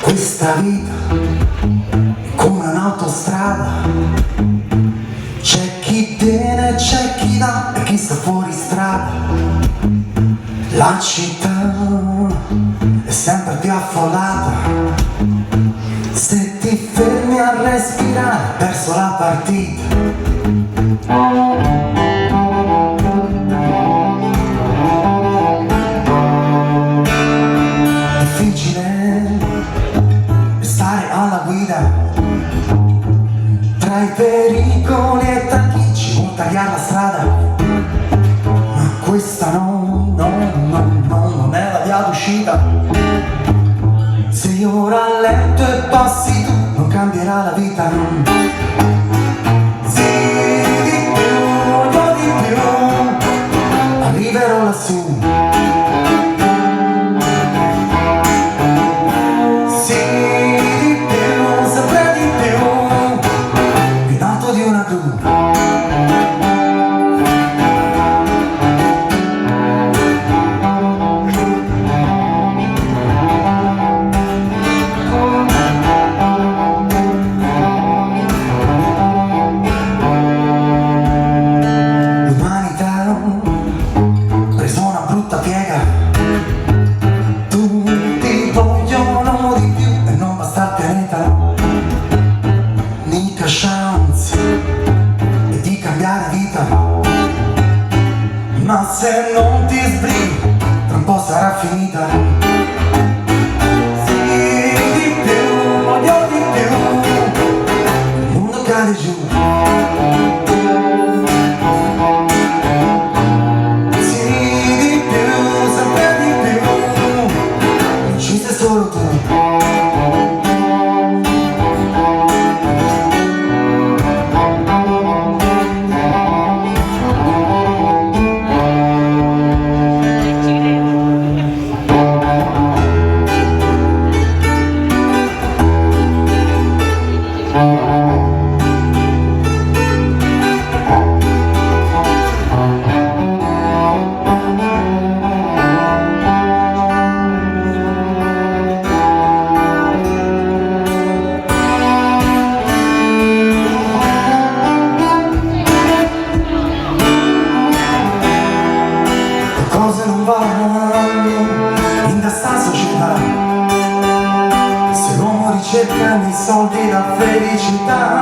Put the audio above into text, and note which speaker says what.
Speaker 1: Questa vita è come un'autostrada, c'è chi tiene, c'è chi dà e chi sta fuori strada. La città è sempre più affollata, se ti fermi a respirare hai perso la partita. Alla guida tra i pericoli e tra chi ci vuol tagliare la strada, ma questa non è la via d'uscita. Se io rallento e passi tu non cambierà la vita, non. Sì, di più, voglio di più, arriverò lassù. Tutti vogliono di più e non basta il pianeta, mica chance di cambiare vita, ma se non ti sbrighi tra un po' sarà finita. Sì, di più, voglio di più, il mondo cade giù. Cose non vanno in questa società, se l'uomo ricerca nei soldi la felicità.